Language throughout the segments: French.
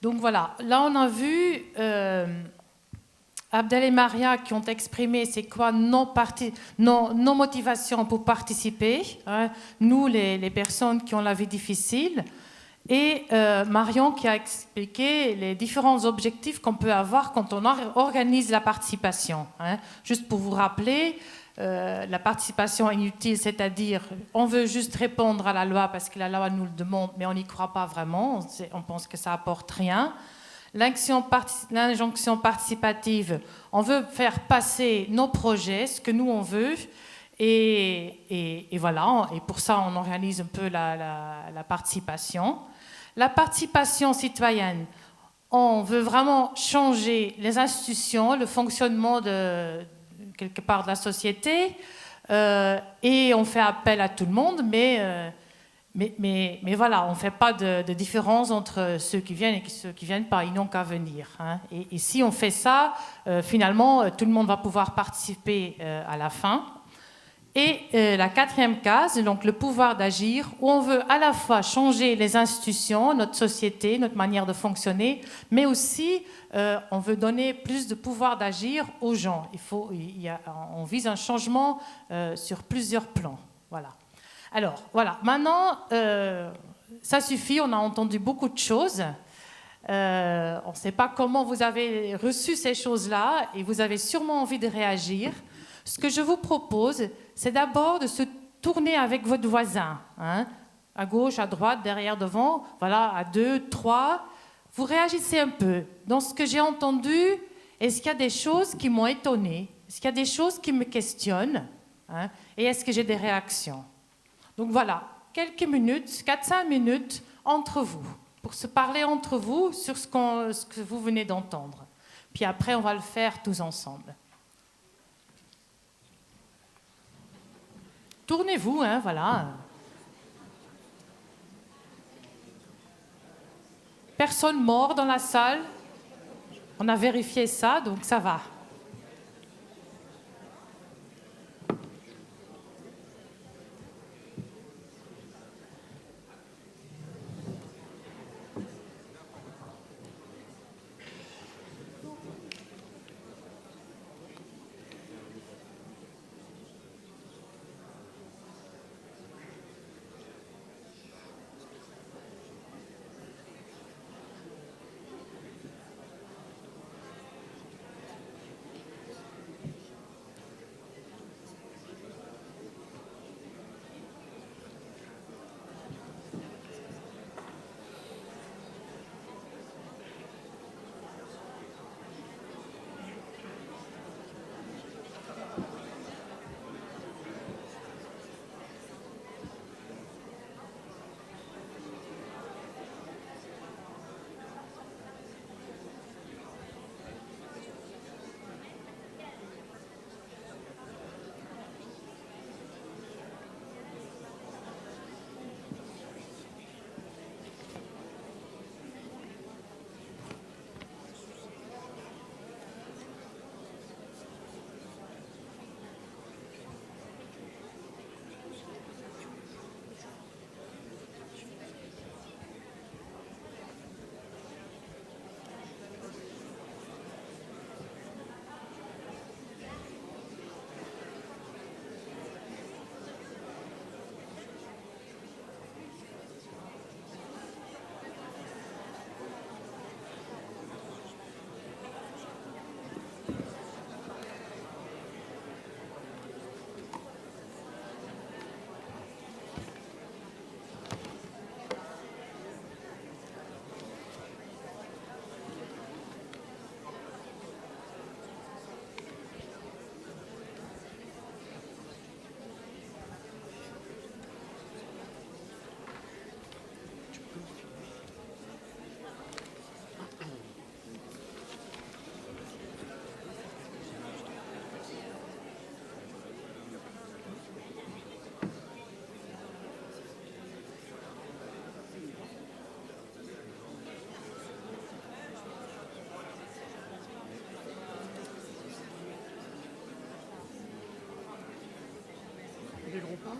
Donc voilà, là on a vu Abdel et Maria qui ont exprimé c'est quoi nos motivations pour participer, hein, nous les personnes qui ont la vie difficile, et Marion qui a expliqué les différents objectifs qu'on peut avoir quand on organise la participation. Hein. Juste pour vous rappeler, la participation inutile, c'est-à-dire on veut juste répondre à la loi parce que la loi nous le demande, mais on n'y croit pas vraiment, on pense que ça apporte rien. L'injonction participative, on veut faire passer nos projets, ce que nous on veut, et voilà, et pour ça on organise un peu la participation. La participation citoyenne, on veut vraiment changer les institutions, le fonctionnement quelque part de la société, et on fait appel à tout le monde, mais voilà, on ne fait pas de différence entre ceux qui viennent et ceux qui ne viennent pas, ils n'ont qu'à venir. Hein. Et si on fait ça, finalement, tout le monde va pouvoir participer à la fin. Et la quatrième case, donc le pouvoir d'agir, où on veut à la fois changer les institutions, notre société, notre manière de fonctionner, mais aussi on veut donner plus de pouvoir d'agir aux gens. On vise un changement sur plusieurs plans. Voilà. Alors, voilà. Maintenant, ça suffit, on a entendu beaucoup de choses. On ne sait pas comment vous avez reçu ces choses-là et vous avez sûrement envie de réagir. Ce que je vous propose, c'est d'abord de se tourner avec votre voisin, hein, à gauche, à droite, derrière, devant, voilà, à 2, 3. Vous réagissez un peu. Dans ce que j'ai entendu, est-ce qu'il y a des choses qui m'ont étonnée? Est-ce qu'il y a des choses qui me questionnent, hein, et est-ce que j'ai des réactions? Donc voilà, quelques minutes, 4-5 minutes entre vous, pour se parler entre vous sur ce que vous venez d'entendre. Puis après, on va le faire tous ensemble. Tournez-vous, hein, voilà. Personne mort dans la salle. On a vérifié ça, donc ça va. Des gros pains.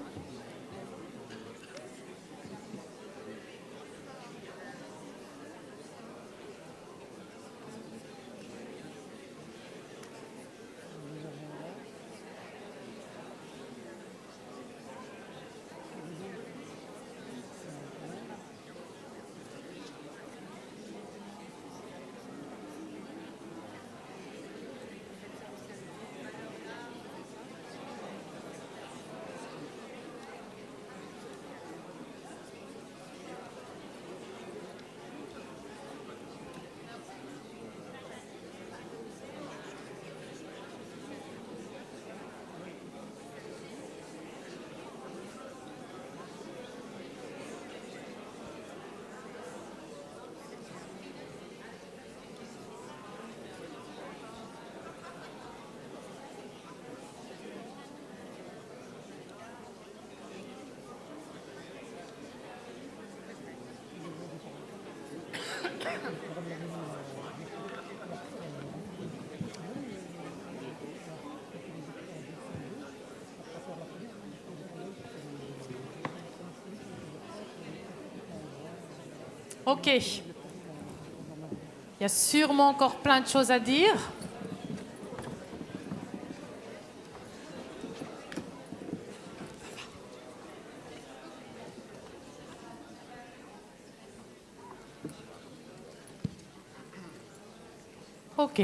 Ok. Il y a sûrement encore plein de choses à dire. Ok.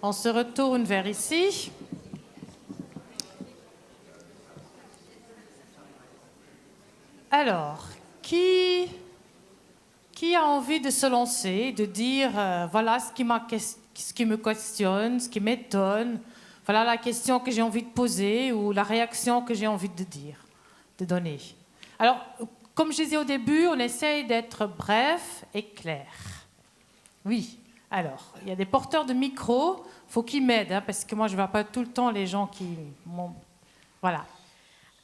On se retourne vers ici. Alors, qui a envie de se lancer, de dire voilà ce qui me questionne, ce qui m'étonne, voilà la question que j'ai envie de poser ou la réaction que j'ai envie de dire, de donner. Alors, comme je disais au début, on essaye d'être bref et clair. Oui. Alors, il y a des porteurs de micro, il faut qu'ils m'aident, hein, parce que moi, je ne vois pas tout le temps les gens qui... Voilà.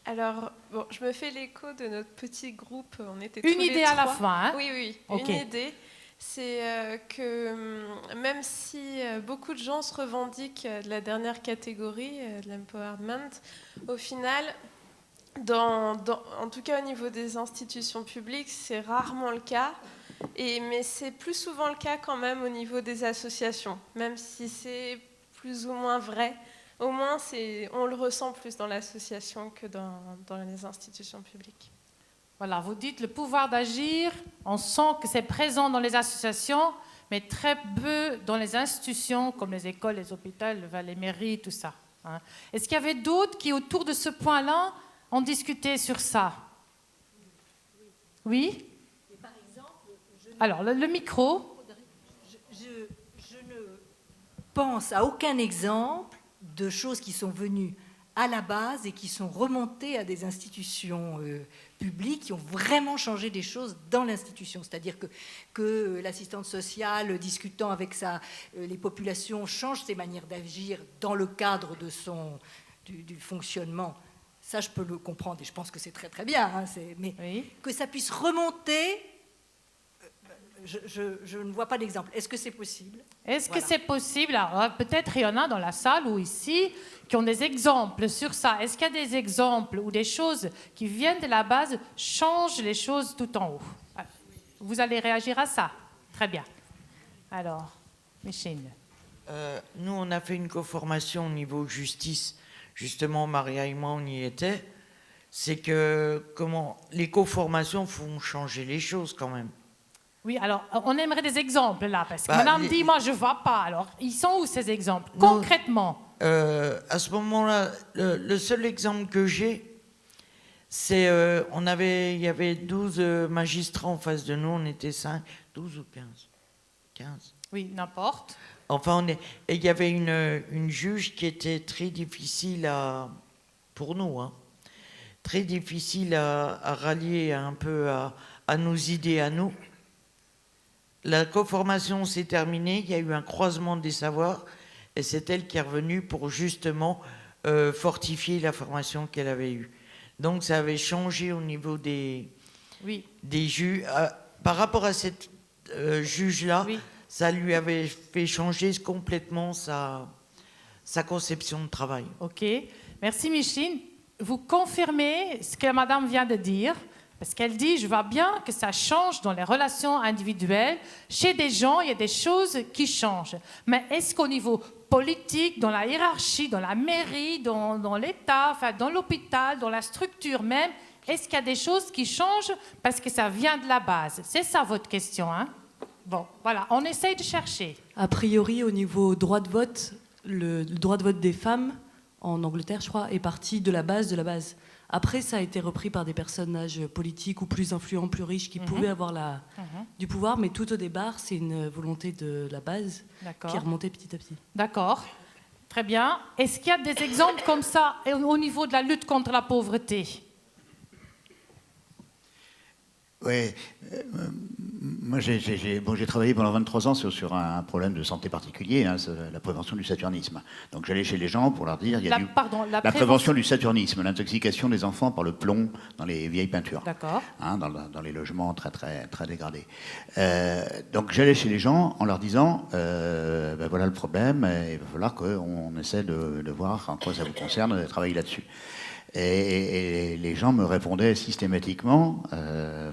Alors, bon, je me fais l'écho de notre petit groupe. On était Une tous les idée à la trois. fin, hein? Oui, Okay. Une idée. C'est que même si beaucoup de gens se revendiquent de la dernière catégorie, de l'empowerment, au final, en tout cas au niveau des institutions publiques, c'est rarement le cas. Mais c'est plus souvent le cas quand même au niveau des associations, même si c'est plus ou moins vrai. Au moins, on le ressent plus dans l'association que dans les institutions publiques. Voilà, vous dites le pouvoir d'agir, on sent que c'est présent dans les associations, mais très peu dans les institutions comme les écoles, les hôpitaux, les mairies, tout ça. Hein. Est-ce qu'il y avait d'autres qui, autour de ce point-là, ont discuté sur ça? Oui? Par exemple, alors, le micro. Je ne pense à aucun exemple de choses qui sont venues à la base et qui sont remontées à des institutions publiques qui ont vraiment changé des choses dans l'institution. C'est-à-dire que l'assistante sociale, discutant avec les populations, change ses manières d'agir dans le cadre de du fonctionnement. Ça, je peux le comprendre et je pense que c'est très très bien. Hein, mais oui. Que ça puisse remonter... Je ne vois pas d'exemple. Est-ce que c'est possible? Est-ce que c'est possible? Alors, peut-être il y en a dans la salle ou ici qui ont des exemples sur ça. Est-ce qu'il y a des exemples où des choses qui viennent de la base changent les choses tout en haut? Vous allez réagir à ça? Très bien. Alors, Micheline. Nous, on a fait une co-formation au niveau justice. Justement, Maria et moi, on y était. C'est que les co-formations font changer les choses quand même. Oui, alors, on aimerait des exemples, là, parce que madame dit, moi, je ne vois pas. Alors, ils sont où, ces exemples, concrètement? À ce moment-là, le seul exemple que j'ai, c'est, il y avait 12 magistrats en face de nous, on était 5, 12 ou 15? 15. Oui, n'importe. Enfin, et il y avait une juge qui était très difficile pour nous, hein, très difficile à rallier un peu à nos idées, à nous. La co-formation s'est terminée, il y a eu un croisement des savoirs et c'est elle qui est revenue pour justement fortifier la formation qu'elle avait eue. Donc ça avait changé au niveau des juges. Par rapport à cette juge-là, ça lui avait fait changer complètement sa conception de travail. Ok, merci Micheline. Vous confirmez ce que madame vient de dire? Parce qu'elle dit, je vois bien que ça change dans les relations individuelles. Chez des gens, il y a des choses qui changent. Mais est-ce qu'au niveau politique, dans la hiérarchie, dans la mairie, dans l'État, enfin, dans l'hôpital, dans la structure même, est-ce qu'il y a des choses qui changent parce que ça vient de la base? C'est ça votre question, hein? Bon, voilà, on essaye de chercher. A priori, au niveau droit de vote, le droit de vote des femmes, en Angleterre, je crois, est parti de la base de la base. Après, ça a été repris par des personnages politiques ou plus influents, plus riches, qui pouvaient avoir du pouvoir, mais tout au départ, c'est une volonté de la base qui est remontée petit à petit. D'accord, très bien. Est-ce qu'il y a des exemples comme ça au niveau de la lutte contre la pauvreté? Oui, moi j'ai travaillé pendant 23 ans sur un problème de santé particulier, hein, la prévention du saturnisme. Donc j'allais chez les gens pour leur dire, il y a la prévention du saturnisme, l'intoxication des enfants par le plomb dans les vieilles peintures, hein, dans les logements très, très, très dégradés. Donc j'allais chez les gens en leur disant, ben voilà le problème, il va falloir qu'on essaie de voir en quoi ça vous concerne, de travailler là-dessus. Et les gens me répondaient systématiquement,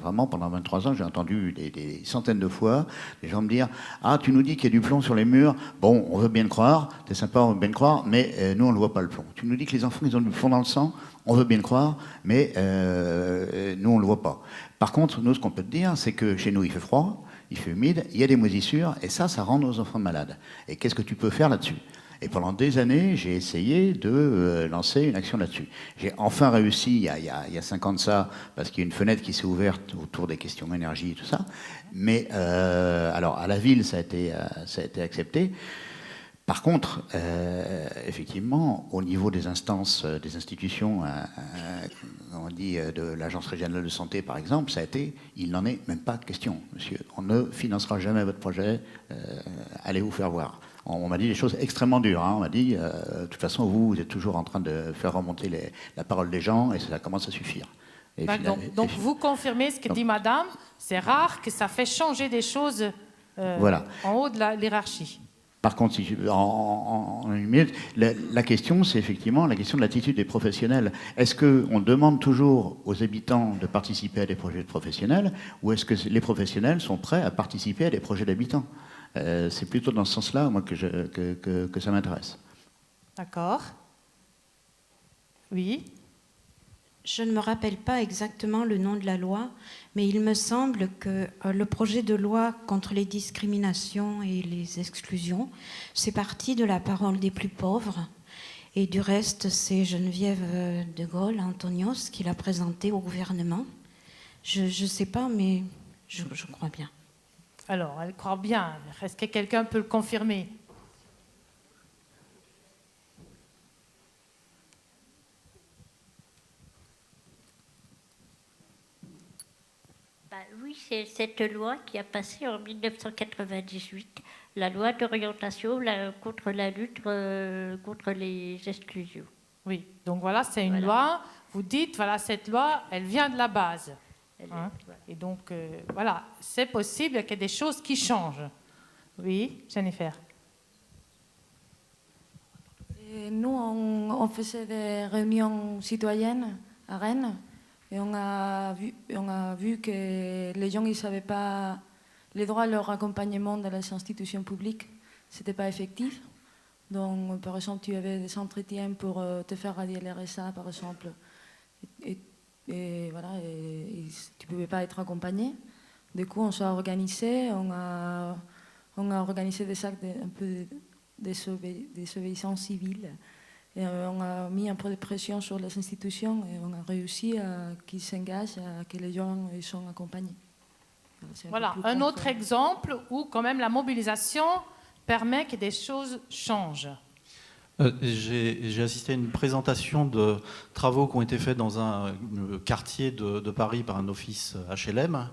vraiment pendant 23 ans, j'ai entendu des centaines de fois des gens me dire « Ah, tu nous dis qu'il y a du plomb sur les murs, bon, on veut bien le croire, c'est sympa, on veut bien le croire, mais nous, on ne le voit pas le plomb. Tu nous dis que les enfants, ils ont du plomb dans le sang, on veut bien le croire, mais nous, on ne le voit pas. Par contre, nous, ce qu'on peut te dire, c'est que chez nous, il fait froid, il fait humide, il y a des moisissures, et ça rend nos enfants malades. Et qu'est-ce que tu peux faire là-dessus ? Et pendant des années, j'ai essayé de lancer une action là-dessus. J'ai enfin réussi, il y a 5 ans de ça, parce qu'il y a une fenêtre qui s'est ouverte autour des questions énergie et tout ça. Mais alors, à la ville, ça a été accepté. Par contre, effectivement, au niveau des instances, des institutions, on dit de l'Agence régionale de santé, par exemple, ça a été, il n'en est même pas question, monsieur. On ne financera jamais votre projet, allez vous faire voir. On m'a dit des choses extrêmement dures. Hein. On m'a dit, de toute façon, vous êtes toujours en train de faire remonter la parole des gens et ça commence à suffire. Donc vous confirmez ce que dit madame, c'est rare que ça fait changer des choses voilà. En haut de la hiérarchie. Par contre, en une minute, la question, c'est effectivement la question de l'attitude des professionnels. Est-ce qu'on demande toujours aux habitants de participer à des projets de professionnels ou est-ce que les professionnels sont prêts à participer à des projets d'habitants ? C'est plutôt dans ce sens-là, moi, que ça m'intéresse. D'accord. Oui. Je ne me rappelle pas exactement le nom de la loi, mais il me semble que le projet de loi contre les discriminations et les exclusions, c'est parti de la parole des plus pauvres. Et du reste, c'est Geneviève de Gaulle, Antonios, qui l'a présenté au gouvernement. Je ne sais pas, mais je crois bien. Alors, elle croit bien. Est-ce que quelqu'un peut le confirmer ? Oui, c'est cette loi qui a passé en 1998, la loi d'orientation contre la lutte contre les exclusions. Oui, donc voilà, c'est une loi. Vous dites, voilà, cette loi, elle vient de la base. Hein? Et donc, voilà, c'est possible qu'il y ait des choses qui changent. Oui, Jennifer. Et nous, on faisait des réunions citoyennes à Rennes. Et on a vu que les gens ne savaient pas les droits à leur accompagnement dans les institutions publiques. Ce n'était pas effectif. Donc, par exemple, tu avais des entretiens pour te faire radier le RSA, par exemple. Et voilà, et tu ne pouvais pas être accompagné. Du coup, on s'est organisé. On a organisé des actes un peu de désobéissance civile. Et on a mis un peu de pression sur les institutions et on a réussi à qu'ils s'engagent, à que les gens soient accompagnés. Voilà, un autre exemple où quand même la mobilisation permet que des choses changent. J'ai assisté à une présentation de travaux qui ont été faits dans un quartier de Paris par un office HLM.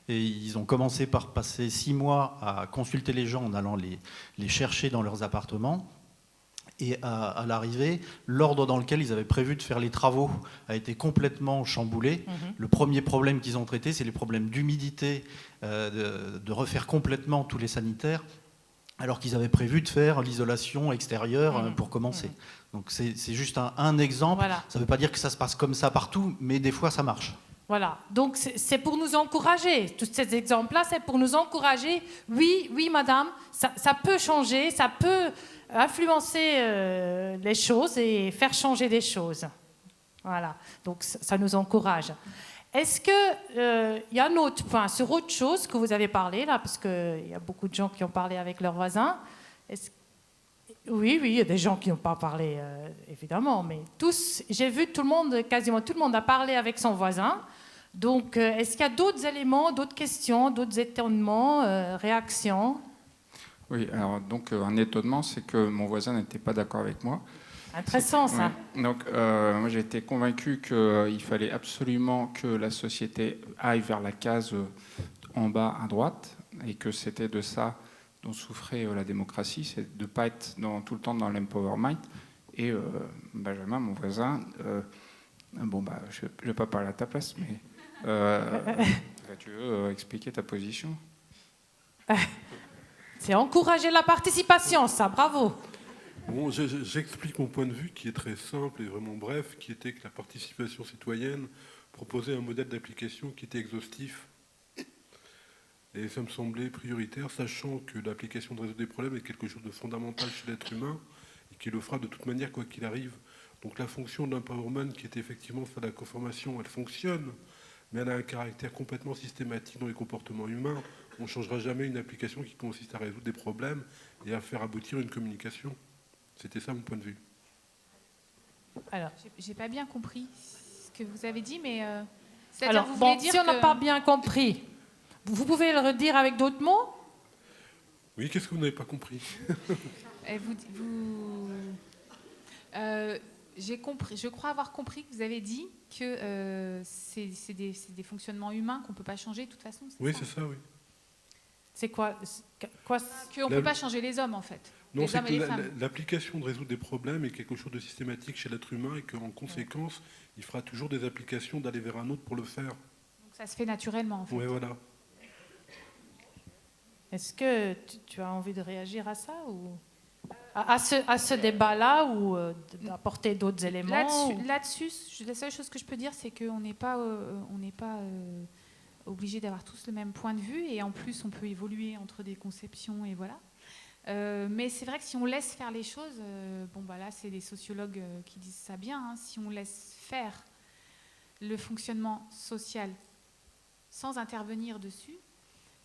Et ils ont commencé par passer 6 mois à consulter les gens en allant les chercher dans leurs appartements. Et à l'arrivée, l'ordre dans lequel ils avaient prévu de faire les travaux a été complètement chamboulé. Le premier problème qu'ils ont traité, c'est les problèmes d'humidité, de refaire complètement tous les sanitaires, alors qu'ils avaient prévu de faire l'isolation extérieure pour commencer. Donc c'est juste un exemple. Voilà. Ça ne veut pas dire que ça se passe comme ça partout, mais des fois ça marche. Voilà, donc c'est pour nous encourager. Tous ces exemples-là, c'est pour nous encourager. Oui, madame, ça peut changer, ça peut influencer les choses et faire changer des choses. Voilà, donc ça nous encourage. Est-ce qu'il y a un autre point sur autre chose que vous avez parlé là, parce qu'il y a beaucoup de gens qui ont parlé avec leurs voisins. Oui, il y a des gens qui n'ont pas parlé, évidemment, mais tous, j'ai vu quasiment tout le monde a parlé avec son voisin. Donc, est-ce qu'il y a d'autres éléments, d'autres questions, d'autres étonnements, réactions ? Oui, alors donc un étonnement, c'est que mon voisin n'était pas d'accord avec moi. Intéressant, ça. Ouais. Donc, moi, j'ai été convaincu qu'il fallait absolument que la société aille vers la case en bas à droite, et que c'était de ça dont souffrait la démocratie, c'est de ne pas être tout le temps dans l'empowerment. Et Benjamin, mon voisin, je ne vais pas parler à ta place, mais tu veux expliquer ta position ? C'est encourager la participation, ça, bravo. Bon, j'explique mon point de vue qui est très simple et vraiment bref, qui était que la participation citoyenne proposait un modèle d'application qui était exhaustif. Et ça me semblait prioritaire, sachant que l'application de résoudre des problèmes est quelque chose de fondamental chez l'être humain et qui le fera de toute manière quoi qu'il arrive. Donc la fonction de l'empowerment, qui est effectivement faire de la conformation, elle fonctionne, mais elle a un caractère complètement systématique dans les comportements humains. On ne changera jamais une application qui consiste à résoudre des problèmes et à faire aboutir une communication. C'était ça mon point de vue. Alors, j'ai pas bien compris ce que vous avez dit, mais alors, vous voulez dire si on n'a pas bien compris, vous pouvez le redire avec d'autres mots? Oui, qu'est-ce que vous n'avez pas compris? J'ai compris. Je crois avoir compris que vous avez dit que c'est des fonctionnements humains qu'on ne peut pas changer de toute façon. Oui, c'est ça, oui. C'est quoi qu'on ne peut pas changer les hommes, en fait. Non, c'est que l'application de résoudre des problèmes est quelque chose de systématique chez l'être humain et qu'en conséquence, il fera toujours des applications d'aller vers un autre pour le faire. Donc ça se fait naturellement, en fait. Oui, voilà. Est-ce que tu as envie de réagir à ça ou à ce débat-là ou d'apporter d'autres éléments? Là-dessus, la seule chose que je peux dire, c'est qu'on n'est pas obligé d'avoir tous le même point de vue et en plus, on peut évoluer entre des conceptions et voilà. Mais c'est vrai que si on laisse faire les choses, là c'est des sociologues qui disent ça bien, hein, si on laisse faire le fonctionnement social sans intervenir dessus,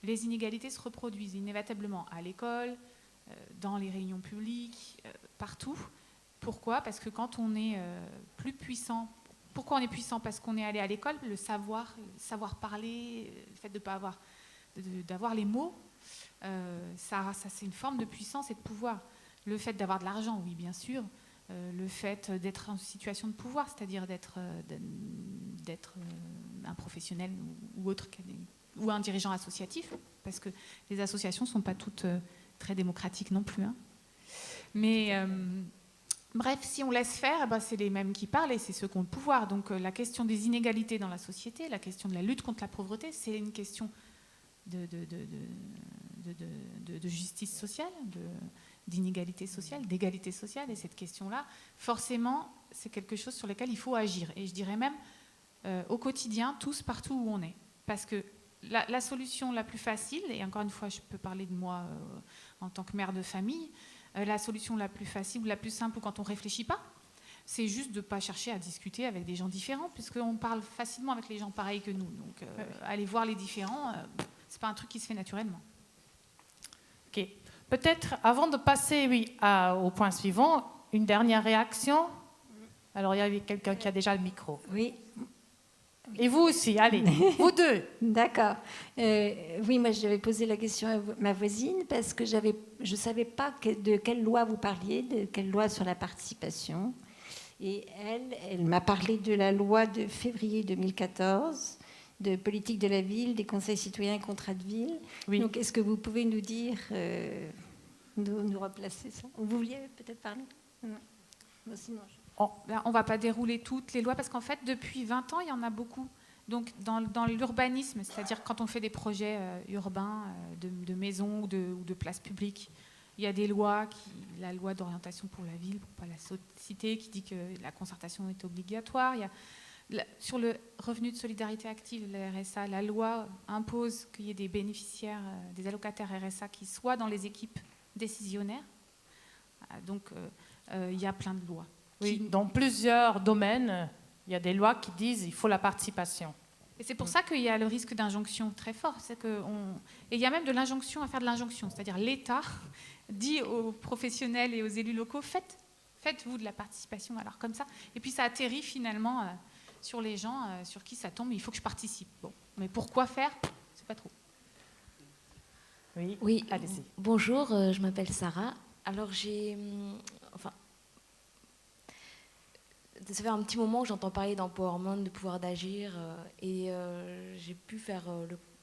les inégalités se reproduisent inévitablement à l'école, dans les réunions publiques, partout. Pourquoi? Parce que quand on est plus puissant, pourquoi on est puissant? Parce qu'on est allé à l'école, le savoir parler, le fait de pas d'avoir les mots, ça c'est une forme de puissance et de pouvoir. Le fait d'avoir de l'argent, oui bien sûr, le fait d'être en situation de pouvoir, c'est-à-dire d'être un professionnel ou autre, ou un dirigeant associatif, parce que les associations ne sont pas toutes très démocratiques non plus. Hein. Mais bref, si on laisse faire, c'est les mêmes qui parlent et c'est ceux qui ont le pouvoir. Donc la question des inégalités dans la société, la question de la lutte contre la pauvreté, c'est une question de justice sociale, d'inégalité sociale, d'égalité sociale. Et cette question-là, forcément, c'est quelque chose sur lequel il faut agir. Et je dirais même au quotidien, tous, partout où on est. Parce que la solution la plus facile, et encore une fois, je peux parler de moi en tant que mère de famille, la solution la plus facile ou la plus simple quand on ne réfléchit pas, c'est juste de ne pas chercher à discuter avec des gens différents, puisqu'on parle facilement avec les gens pareils que nous. Donc, aller voir les différents, ce n'est pas un truc qui se fait naturellement. Ok. Peut-être, avant de passer au point suivant, une dernière réaction. Alors, il y avait quelqu'un qui a déjà le micro. Oui. Et vous aussi, allez, vous deux. D'accord. Oui, moi j'avais posé la question à ma voisine parce que je ne savais pas de quelle loi vous parliez, de quelle loi sur la participation. Et elle m'a parlé de la loi de février 2014, de politique de la ville, des conseils citoyens et contrats de ville. Oui. Donc est-ce que vous pouvez nous dire, nous replacer ça? Vous vouliez peut-être parler? Non. Bon, sinon, on ne va pas dérouler toutes les lois parce qu'en fait, depuis 20 ans, il y en a beaucoup. Donc, dans l'urbanisme, c'est-à-dire quand on fait des projets urbains de maisons ou de places publiques, il y a des lois, la loi d'orientation pour la ville, pour ne pas la citer, qui dit que la concertation est obligatoire. Sur le revenu de solidarité active, le RSA, la loi impose qu'il y ait des bénéficiaires, des allocataires RSA qui soient dans les équipes décisionnaires. Donc, il y a plein de lois. Oui, dans plusieurs domaines, il y a des lois qui disent qu'il faut la participation. Et c'est pour ça qu'il y a le risque d'injonction très fort. Et il y a même de l'injonction à faire de l'injonction. C'est-à-dire l'État dit aux professionnels et aux élus locaux, faites-vous de la participation. Alors comme ça. Et puis ça atterrit finalement sur les gens sur qui ça tombe. Il faut que je participe. Bon. Mais pourquoi faire? Je ne sais pas trop. Oui, allez-y. Bonjour, je m'appelle Sarah. Alors ça fait un petit moment que j'entends parler d'empowerment, de pouvoir d'agir, et j'ai pu faire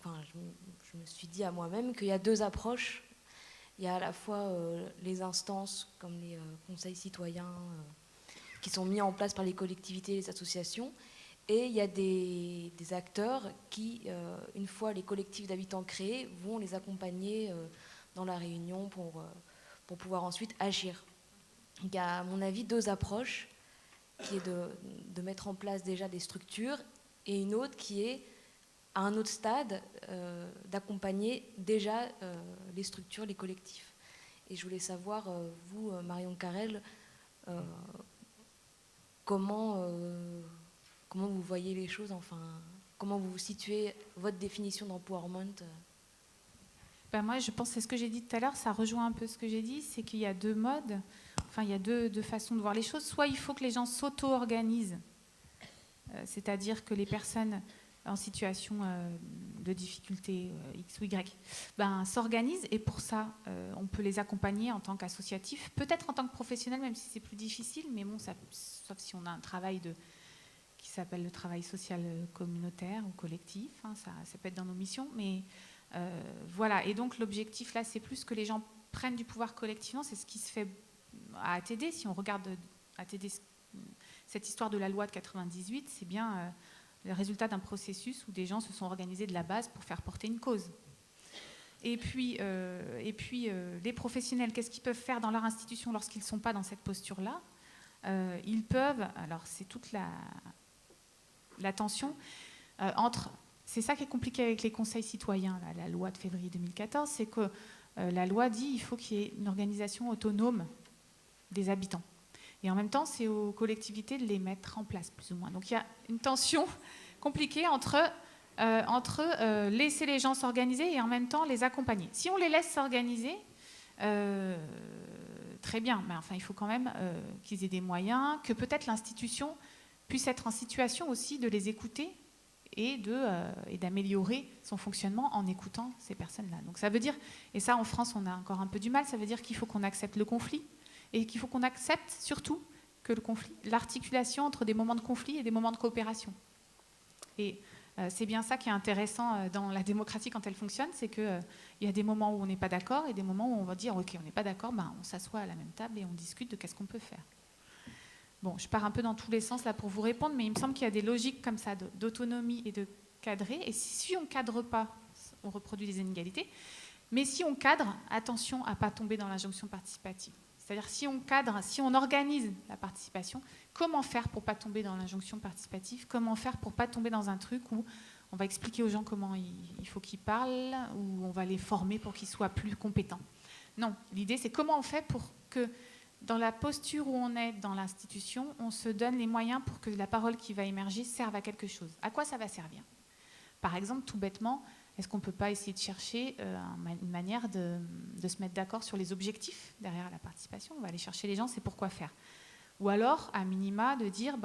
je me suis dit à moi-même qu'il y a deux approches. Il y a à la fois les instances comme les conseils citoyens qui sont mis en place par les collectivités et les associations, et il y a des acteurs qui, une fois les collectifs d'habitants créés, vont les accompagner dans la réunion pour pouvoir ensuite agir. il y a, à mon avis, deux approches, qui est de mettre en place déjà des structures, et une autre qui est, à un autre stade, d'accompagner déjà les structures, les collectifs. Et je voulais savoir, vous, Marion Carrel, comment vous voyez les choses, enfin, comment vous situez votre définition d'empowerment? Ben moi, je pense que c'est ce que j'ai dit tout à l'heure, ça rejoint un peu ce que j'ai dit, c'est qu'il y a deux modes, enfin, il y a deux façons de voir les choses. Soit il faut que les gens s'auto-organisent, c'est-à-dire que les personnes en situation de difficulté X ou Y s'organisent, et pour ça, on peut les accompagner en tant qu'associatif, peut-être en tant que professionnel, même si c'est plus difficile, mais bon, sauf si on a un travail qui s'appelle le travail social communautaire ou collectif, hein, ça peut être dans nos missions, mais voilà. Et donc l'objectif là, c'est plus que les gens prennent du pouvoir collectivement, c'est ce qui se fait à ATD. Si on regarde ATD, cette histoire de la loi de 98, c'est bien le résultat d'un processus où des gens se sont organisés de la base pour faire porter une cause. Et puis les professionnels, qu'est-ce qu'ils peuvent faire dans leur institution lorsqu'ils ne sont pas dans cette posture-là? Ils peuvent, alors c'est toute la tension entre... C'est ça qui est compliqué avec les conseils citoyens, la loi de février 2014, c'est que la loi dit qu'il faut qu'il y ait une organisation autonome des habitants. Et en même temps, c'est aux collectivités de les mettre en place, plus ou moins. Donc il y a une tension compliquée entre laisser les gens s'organiser et en même temps les accompagner. Si on les laisse s'organiser, très bien, mais enfin, il faut quand même qu'ils aient des moyens, que peut-être l'institution puisse être en situation aussi de les écouter et d'améliorer son fonctionnement en écoutant ces personnes-là. Donc ça veut dire, et ça en France on a encore un peu du mal, ça veut dire qu'il faut qu'on accepte le conflit et qu'il faut qu'on accepte surtout que le conflit, l'articulation entre des moments de conflit et des moments de coopération. Et c'est bien ça qui est intéressant dans la démocratie quand elle fonctionne, c'est qu'il y a des moments où on n'est pas d'accord et des moments où on va dire ok, on n'est pas d'accord, on s'assoit à la même table et on discute de qu'est-ce qu'on peut faire. Bon, je pars un peu dans tous les sens là pour vous répondre, mais il me semble qu'il y a des logiques comme ça d'autonomie et de cadrer. Et si on ne cadre pas, on reproduit des inégalités. Mais si on cadre, attention à ne pas tomber dans l'injonction participative. C'est-à-dire si on cadre, si on organise la participation, comment faire pour ne pas tomber dans l'injonction participative? Comment faire pour ne pas tomber dans un truc où on va expliquer aux gens comment il faut qu'ils parlent, où on va les former pour qu'ils soient plus compétents? Non, l'idée c'est comment on fait pour que dans la posture où on est dans l'institution, on se donne les moyens pour que la parole qui va émerger serve à quelque chose. À quoi ça va servir? Par exemple, tout bêtement, est-ce qu'on ne peut pas essayer de chercher une manière de se mettre d'accord sur les objectifs derrière la participation? On va aller chercher les gens, c'est pourquoi faire. Ou alors, à minima, de dire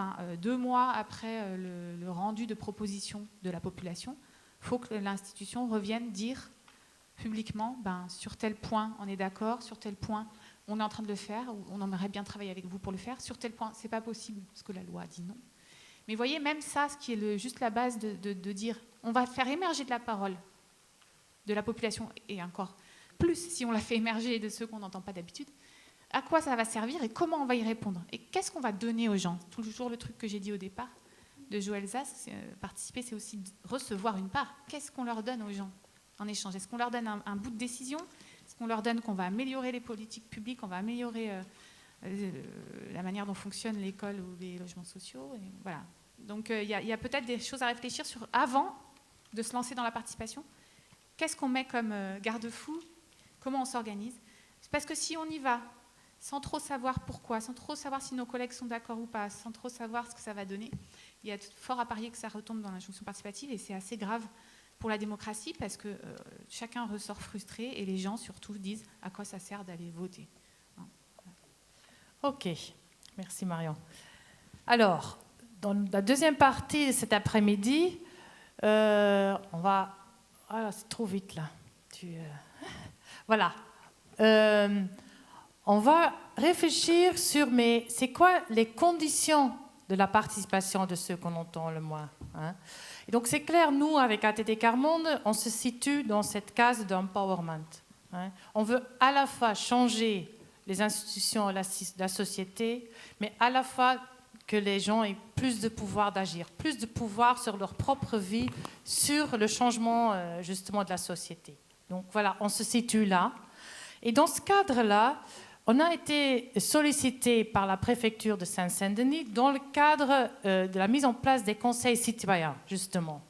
2 mois après le rendu de proposition de la population, il faut que l'institution revienne dire publiquement sur tel point on est d'accord, sur tel point on est en train de le faire, ou on aimerait bien travailler avec vous pour le faire, sur tel point c'est pas possible parce que la loi dit non. Mais vous voyez, même ça, ce qui est juste la base de dire on va faire émerger de la parole de la population, et encore plus si on la fait émerger de ceux qu'on n'entend pas d'habitude, à quoi ça va servir et comment on va y répondre? Et qu'est-ce qu'on va donner aux gens? Toujours le truc que j'ai dit au départ de Joël Zass, participer, c'est aussi recevoir une part. Qu'est-ce qu'on leur donne aux gens en échange? Est-ce qu'on leur donne un bout de décision? Est-ce qu'on leur donne qu'on va améliorer les politiques publiques, qu'on va améliorer la manière dont fonctionne l'école ou les logements sociaux? Et voilà. Donc il y a peut-être des choses à réfléchir sur avant de se lancer dans la participation. Qu'est-ce qu'on met comme garde-fou? Comment on s'organise? C'est parce que si on y va sans trop savoir pourquoi, sans trop savoir si nos collègues sont d'accord ou pas, sans trop savoir ce que ça va donner, il y a fort à parier que ça retombe dans l'injonction participative, et c'est assez grave pour la démocratie parce que chacun ressort frustré et les gens surtout disent à quoi ça sert d'aller voter. Ok, merci Marion. Alors, dans la deuxième partie de cet après-midi, on va... Ah, c'est trop vite là. Voilà. On va réfléchir sur, mais c'est quoi les conditions de la participation de ceux qu'on entend le moins, hein? Et donc c'est clair, nous, avec ATD Quart Monde, on se situe dans cette case d'empowerment, hein. On veut à la fois changer les institutions, la société, mais à la fois que les gens aient plus de pouvoir d'agir, plus de pouvoir sur leur propre vie, sur le changement justement de la société. Donc voilà, on se situe là. Et dans ce cadre-là, on a été sollicité par la préfecture de Seine-Saint-Denis dans le cadre de la mise en place des conseils citoyens, justement.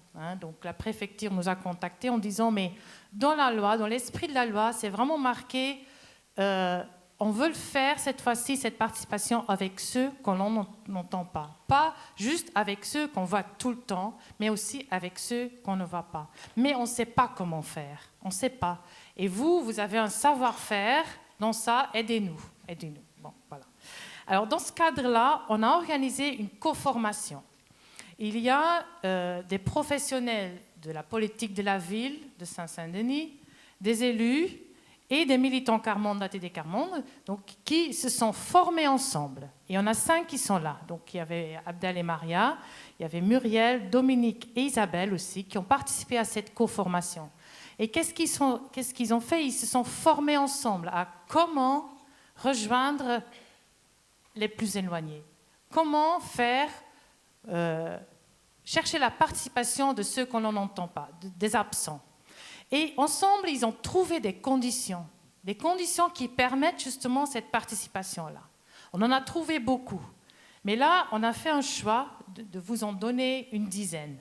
Donc la préfecture nous a contactés en disant, mais dans la loi, dans l'esprit de la loi, c'est vraiment marqué, on veut le faire cette fois-ci, cette participation avec ceux qu'on n'entend pas. Pas juste avec ceux qu'on voit tout le temps, mais aussi avec ceux qu'on ne voit pas. Mais on ne sait pas comment faire, on ne sait pas. Et vous avez un savoir-faire dans ça, aidez-nous. Bon, voilà. Alors dans ce cadre-là, on a organisé une co-formation. Il y a des professionnels de la politique de la ville de Saint-Denis, des élus et des militants Carmonde, ATD Carmonde, donc, qui se sont formés ensemble. Et il y en a 5 qui sont là. Donc il y avait Abdel et Maria, il y avait Muriel, Dominique et Isabelle aussi, qui ont participé à cette co-formation. Et qu'est-ce qu'ils ont fait? Ils se sont formés ensemble à comment rejoindre les plus éloignés. Comment faire... chercher la participation de ceux qu'on n'entend pas, des absents. Et ensemble, ils ont trouvé des conditions qui permettent justement cette participation-là. On en a trouvé beaucoup. Mais là, on a fait un choix de vous en donner une dizaine.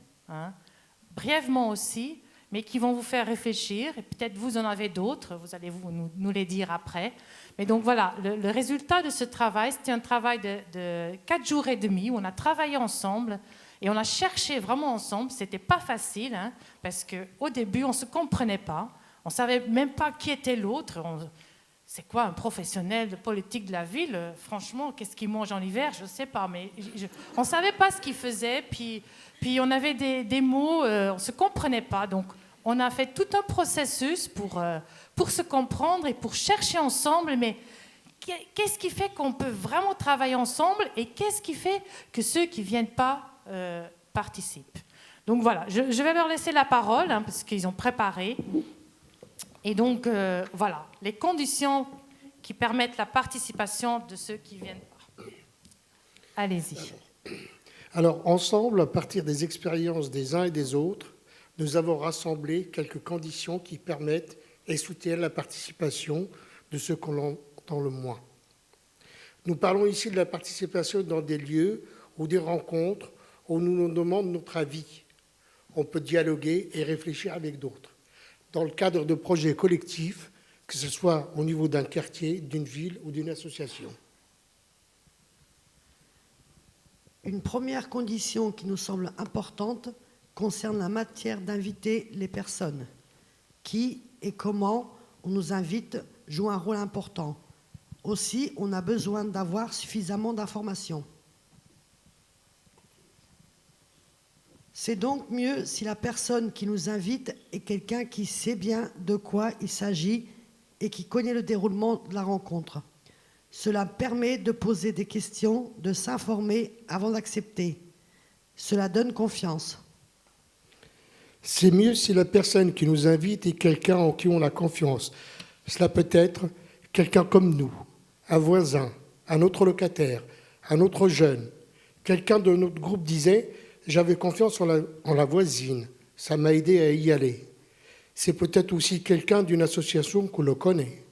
Brièvement aussi, mais qui vont vous faire réfléchir. Et peut-être vous en avez d'autres, vous allez nous les dire après. Mais donc voilà, le résultat de ce travail, c'était un travail de 4 jours et demi où on a travaillé ensemble et on a cherché vraiment ensemble. C'était pas facile, parce qu'au début, on ne se comprenait pas. On ne savait même pas qui était l'autre. C'est quoi un professionnel de politique de la ville? Franchement, qu'est-ce qu'il mange en hiver? Je ne sais pas, mais on ne savait pas ce qu'il faisait. Puis on avait des mots, on ne se comprenait pas. Donc, on a fait tout un processus pour se comprendre et pour chercher ensemble. Mais qu'est-ce qui fait qu'on peut vraiment travailler ensemble et qu'est-ce qui fait que ceux qui ne viennent pas participent? Donc voilà, je vais leur laisser la parole parce qu'ils ont préparé. Et donc, voilà, les conditions qui permettent la participation de ceux qui ne viennent pas. Allez-y. Alors, ensemble, à partir des expériences des uns et des autres, nous avons rassemblé quelques conditions qui permettent et soutiennent la participation de ceux qu'on entend le moins. Nous parlons ici de la participation dans des lieux ou des rencontres où nous nous demandons notre avis. On peut dialoguer et réfléchir avec d'autres. Dans le cadre de projets collectifs, que ce soit au niveau d'un quartier, d'une ville ou d'une association. Une première condition qui nous semble importante concerne la matière d'inviter les personnes. Qui et comment on nous invite joue un rôle important. Aussi, on a besoin d'avoir suffisamment d'informations. C'est donc mieux si la personne qui nous invite est quelqu'un qui sait bien de quoi il s'agit et qui connaît le déroulement de la rencontre. Cela permet de poser des questions, de s'informer avant d'accepter. Cela donne confiance. C'est mieux si la personne qui nous invite est quelqu'un en qui on a confiance. Cela peut être quelqu'un comme nous, un voisin, un autre locataire, un autre jeune. Quelqu'un de notre groupe disait « J'avais confiance en la voisine, ça m'a aidé à y aller ». C'est peut-être aussi quelqu'un d'une association qu'on le connaît.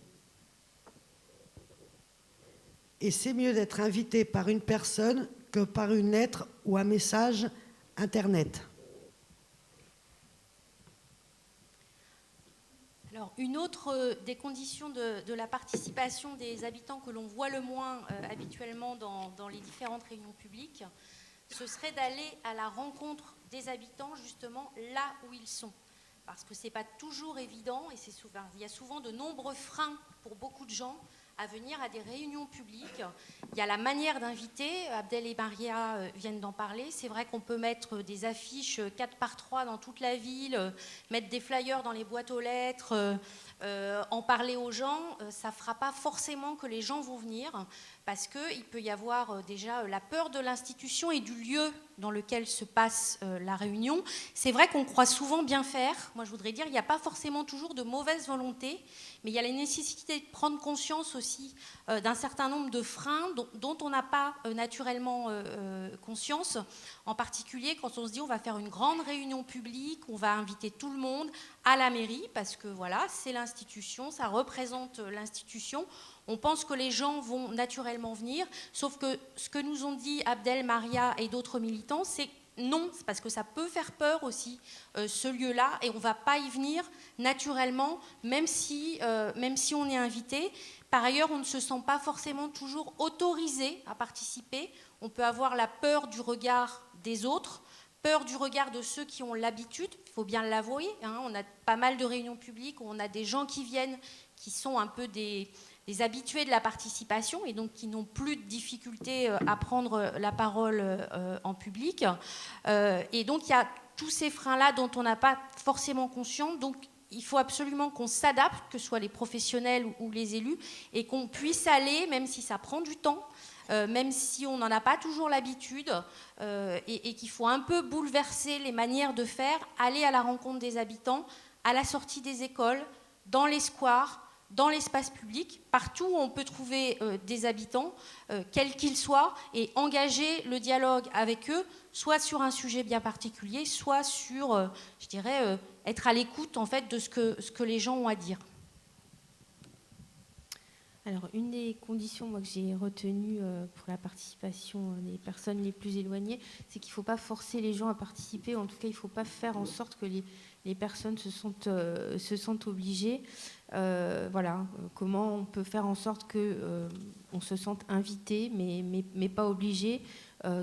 Et c'est mieux d'être invité par une personne que par une lettre ou un message Internet. Alors, une autre des conditions de la participation des habitants que l'on voit le moins habituellement dans les différentes réunions publiques, ce serait d'aller à la rencontre des habitants justement là où ils sont. Parce que ce n'est pas toujours évident et il y a souvent de nombreux freins pour beaucoup de gens à venir à des réunions publiques. Il y a la manière d'inviter, Abdel et Maria viennent d'en parler. C'est vrai qu'on peut mettre des affiches 4x3 dans toute la ville, mettre des flyers dans les boîtes aux lettres, en parler aux gens. Ça ne fera pas forcément que les gens vont venir, parce qu'il peut y avoir déjà la peur de l'institution et du lieu dans lequel se passe la réunion. C'est vrai qu'on croit souvent bien faire. Moi, je voudrais dire, il n'y a pas forcément toujours de mauvaise volonté, mais il y a la nécessité de prendre conscience aussi d'un certain nombre de freins dont on n'a pas naturellement conscience, en particulier quand on se dit on va faire une grande réunion publique, on va inviter tout le monde à la mairie, parce que voilà, c'est l'institution, ça représente l'institution. On pense que les gens vont naturellement venir, sauf que ce que nous ont dit Abdel, Maria et d'autres militants, c'est non, c'est parce que ça peut faire peur aussi, ce lieu-là, et on ne va pas y venir naturellement, même si on est invité. Par ailleurs, on ne se sent pas forcément toujours autorisé à participer. On peut avoir la peur du regard des autres, peur du regard de ceux qui ont l'habitude, il faut bien l'avouer. Hein, on a pas mal de réunions publiques où on a des gens qui viennent, qui sont un peu des habitués de la participation et donc qui n'ont plus de difficulté à prendre la parole en public. Et donc il y a tous ces freins-là dont on n'a pas forcément conscience. Donc il faut absolument qu'on s'adapte, que ce soit les professionnels ou les élus, et qu'on puisse aller, même si ça prend du temps, même si on n'en a pas toujours l'habitude, et qu'il faut un peu bouleverser les manières de faire, aller à la rencontre des habitants, à la sortie des écoles, dans les squares, dans l'espace public, partout où on peut trouver des habitants, quels qu'ils soient, et engager le dialogue avec eux, soit sur un sujet bien particulier, soit sur, je dirais, être à l'écoute en fait de ce que les gens ont à dire. Alors, une des conditions moi, que j'ai retenues pour la participation des personnes les plus éloignées, c'est qu'il ne faut pas forcer les gens à participer, en tout cas, il ne faut pas faire en sorte que les personnes se sentent obligées. Voilà, comment on peut faire en sorte qu'on se sente invité, mais pas obligé,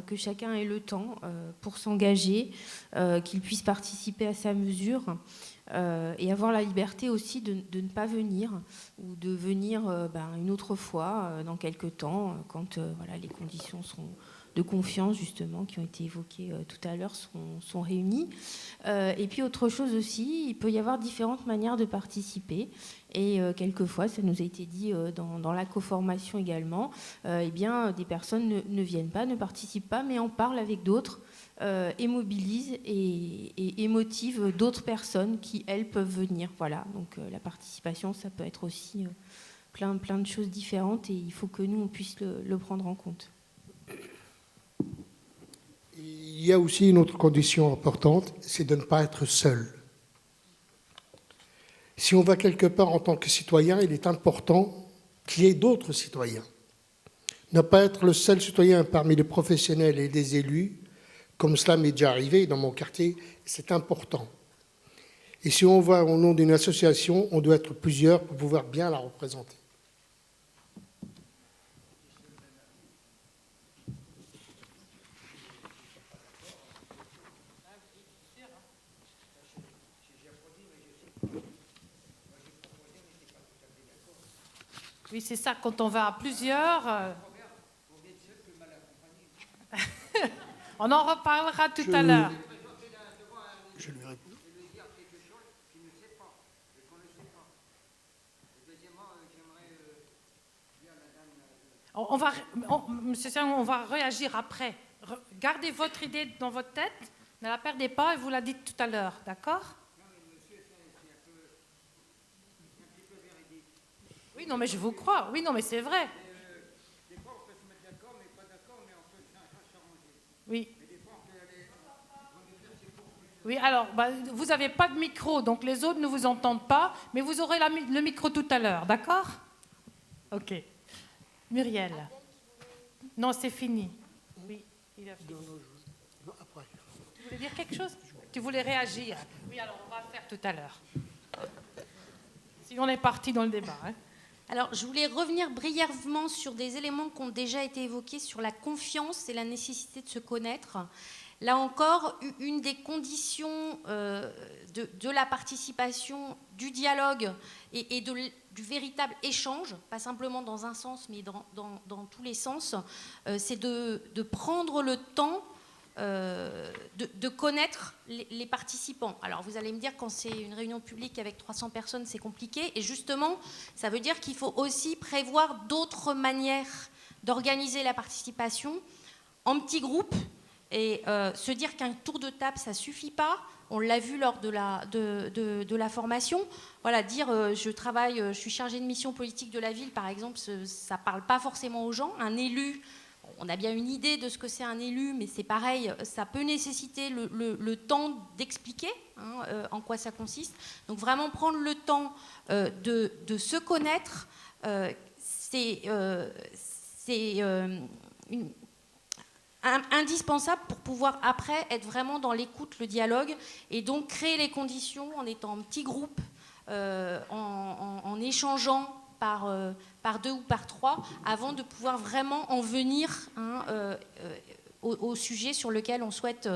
que chacun ait le temps pour s'engager, qu'il puisse participer à sa mesure. Et avoir la liberté aussi de ne pas venir ou de venir une autre fois dans quelques temps quand voilà, les conditions de confiance justement qui ont été évoquées tout à l'heure sont réunies. Et puis autre chose aussi, il peut y avoir différentes manières de participer et quelquefois, ça nous a été dit dans la coformation également, eh bien, des personnes ne viennent pas, ne participent pas, mais en parlent avec d'autres. Et mobilise et motive d'autres personnes qui, elles, peuvent venir. Voilà, donc la participation, ça peut être aussi plein de choses différentes et il faut que nous, on puisse le prendre en compte. Il y a aussi une autre condition importante, c'est de ne pas être seul. Si on va quelque part en tant que citoyen, il est important qu'il y ait d'autres citoyens. Ne pas être le seul citoyen parmi les professionnels et les élus, comme cela m'est déjà arrivé dans mon quartier, c'est important. Et si on va au nom d'une association, on doit être plusieurs pour pouvoir bien la représenter. Oui, c'est ça, quand on va à plusieurs... On en reparlera tout à l'heure. Je lui réponds. Monsieur Sang, on va réagir après. Gardez votre idée dans votre tête, ne la perdez pas et vous la dites tout à l'heure, d'accord? Oui, non, mais je vous crois. Oui, non, mais c'est vrai. Oui. Oui, alors, vous n'avez pas de micro, donc les autres ne vous entendent pas, mais vous aurez le micro tout à l'heure, d'accord? Ok. Muriel. Non, c'est fini. Oui, il a fini. Non, après. Tu voulais dire quelque chose? Tu voulais réagir? Oui, alors on va le faire tout à l'heure. Sinon, on est parti dans le débat. Hein. Alors, je voulais revenir brièvement sur des éléments qui ont déjà été évoqués sur la confiance et la nécessité de se connaître. Là encore, une des conditions de la participation, du dialogue et du véritable échange, pas simplement dans un sens, mais dans tous les sens, c'est de prendre le temps de connaître les participants. Alors vous allez me dire, quand c'est une réunion publique avec 300 personnes, c'est compliqué. Et justement, ça veut dire qu'il faut aussi prévoir d'autres manières d'organiser la participation en petits groupes et se dire qu'un tour de table, ça ne suffit pas. On l'a vu lors de la formation. Voilà, dire je suis chargée de mission politique de la ville, par exemple, ça ne parle pas forcément aux gens. Un élu... On a bien une idée de ce que c'est un élu, mais c'est pareil, ça peut nécessiter le temps d'expliquer en quoi ça consiste. Donc vraiment prendre le temps de se connaître, c'est indispensable pour pouvoir après être vraiment dans l'écoute, le dialogue, et donc créer les conditions en étant en petits groupes, en échangeant par 2 ou par 3, avant de pouvoir vraiment en venir au sujet sur lequel on souhaite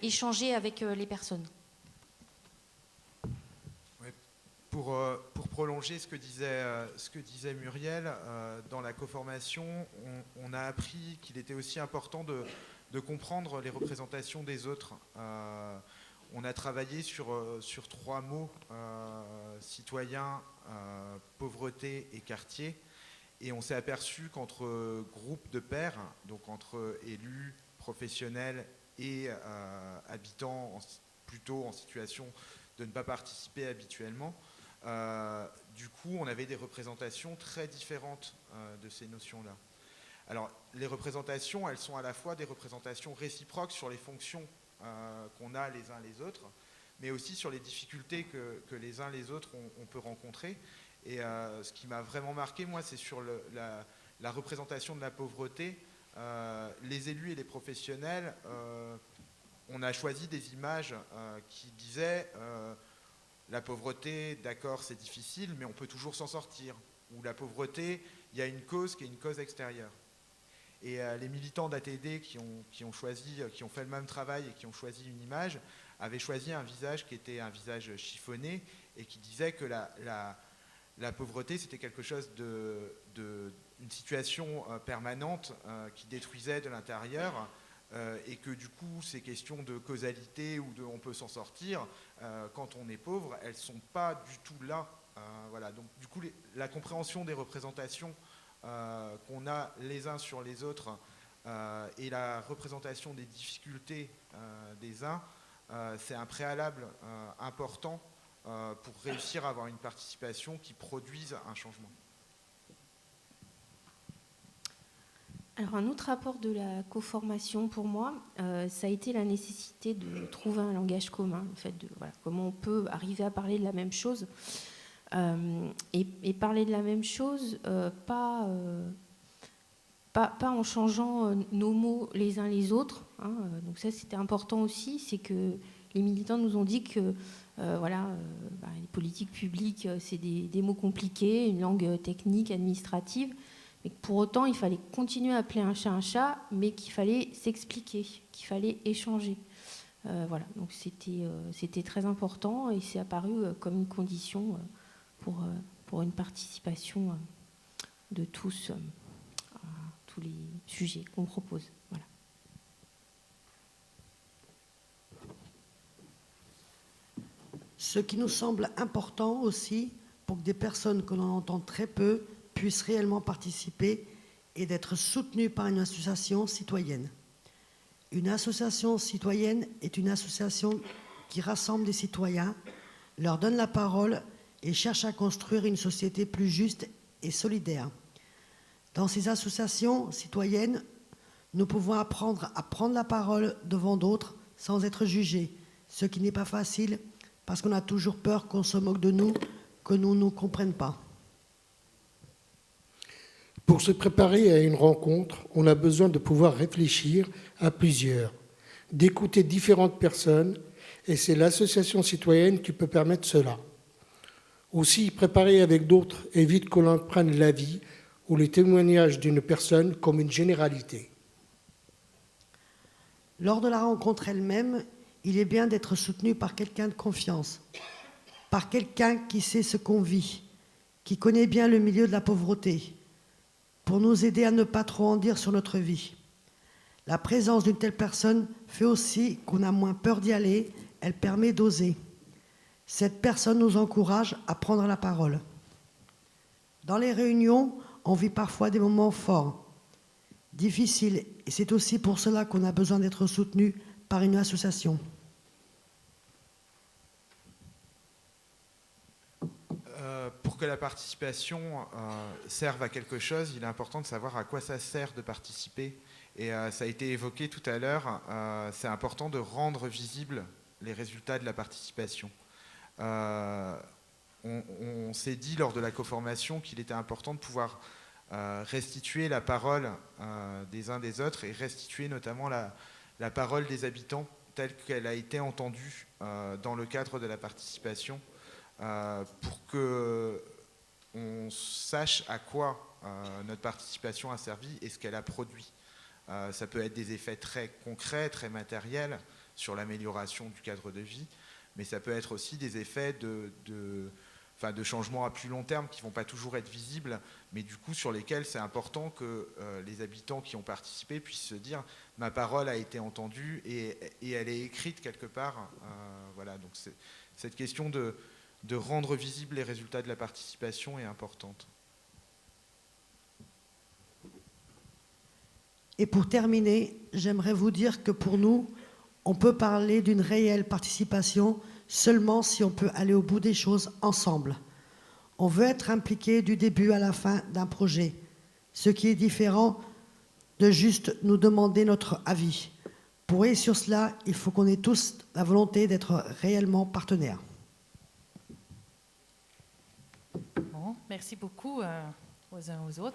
échanger avec les personnes. Ouais, pour prolonger ce que disait Muriel, dans la coformation, on a appris qu'il était aussi important de comprendre les représentations des autres. On a travaillé sur 3 mots, citoyen, pauvreté et quartier, et on s'est aperçu qu'entre groupes de pairs, donc entre élus, professionnels et habitants plutôt en situation de ne pas participer habituellement, du coup on avait des représentations très différentes de ces notions-là. Alors les représentations, elles sont à la fois des représentations réciproques sur les fonctions qu'on a les uns les autres, mais aussi sur les difficultés que les uns les autres on peut rencontrer. Et ce qui m'a vraiment marqué, moi, c'est sur la représentation de la pauvreté. Les élus et les professionnels, on a choisi des images qui disaient la pauvreté, d'accord, c'est difficile, mais on peut toujours s'en sortir. Ou la pauvreté, il y a une cause qui est une cause extérieure. Et les militants d'ATD qui ont fait le même travail et qui ont choisi une image, avaient choisi un visage qui était un visage chiffonné et qui disait que la pauvreté, c'était quelque chose une situation permanente qui détruisait de l'intérieur et que du coup, ces questions de causalité ou on peut s'en sortir, quand on est pauvre, elles ne sont pas du tout là. Voilà. Donc du coup, la compréhension des représentations qu'on a les uns sur les autres et la représentation des difficultés des uns, c'est un préalable important pour réussir à avoir une participation qui produise un changement. Alors un autre apport de la coformation pour moi, ça a été la nécessité de trouver un langage commun, en fait, comment on peut arriver à parler de la même chose. Et parler de la même chose, pas en changeant nos mots les uns les autres. Donc ça, c'était important aussi, c'est que les militants nous ont dit que les politiques publiques, c'est des mots compliqués, une langue technique, administrative, mais que pour autant, il fallait continuer à appeler un chat, mais qu'il fallait s'expliquer, qu'il fallait échanger. Donc c'était très important et c'est apparu comme une condition pour une participation de tous à tous les sujets qu'on propose. Voilà. Ce qui nous semble important aussi, pour que des personnes que l'on entend très peu puissent réellement participer, et d'être soutenues par une association citoyenne. Une association citoyenne est une association qui rassemble des citoyens, leur donne la parole et cherche à construire une société plus juste et solidaire. Dans ces associations citoyennes, nous pouvons apprendre à prendre la parole devant d'autres sans être jugés, ce qui n'est pas facile parce qu'on a toujours peur qu'on se moque de nous, que nous ne nous comprenions pas. Pour se préparer à une rencontre, on a besoin de pouvoir réfléchir à plusieurs, d'écouter différentes personnes, et c'est l'association citoyenne qui peut permettre cela. Aussi, préparer avec d'autres évite que l'on prenne l'avis ou les témoignages d'une personne comme une généralité. Lors de la rencontre elle-même, il est bien d'être soutenu par quelqu'un de confiance, par quelqu'un qui sait ce qu'on vit, qui connaît bien le milieu de la pauvreté, pour nous aider à ne pas trop en dire sur notre vie. La présence d'une telle personne fait aussi qu'on a moins peur d'y aller, elle permet d'oser. Cette personne nous encourage à prendre la parole. Dans les réunions, on vit parfois des moments forts, difficiles, et c'est aussi pour cela qu'on a besoin d'être soutenu par une association. Pour que la participation serve à quelque chose, il est important de savoir à quoi ça sert de participer. Et ça a été évoqué tout à l'heure, c'est important de rendre visibles les résultats de la participation. On s'est dit lors de la coformation qu'il était important de pouvoir restituer la parole des uns des autres et restituer notamment la parole des habitants telle qu'elle a été entendue dans le cadre de la participation, pour qu'on sache à quoi notre participation a servi et ce qu'elle a produit. Ça peut être des effets très concrets, très matériels sur l'amélioration du cadre de vie, mais ça peut être aussi des effets de changements à plus long terme qui ne vont pas toujours être visibles, mais du coup sur lesquels c'est important que les habitants qui ont participé puissent se dire « ma parole a été entendue et elle est écrite quelque part ». Voilà, donc cette question de rendre visibles les résultats de la participation est importante. Et pour terminer, j'aimerais vous dire que pour nous, on peut parler d'une réelle participation seulement si on peut aller au bout des choses ensemble. On veut être impliqué du début à la fin d'un projet, ce qui est différent de juste nous demander notre avis. Pour aller sur cela, il faut qu'on ait tous la volonté d'être réellement partenaires. Bon, merci beaucoup aux uns aux autres.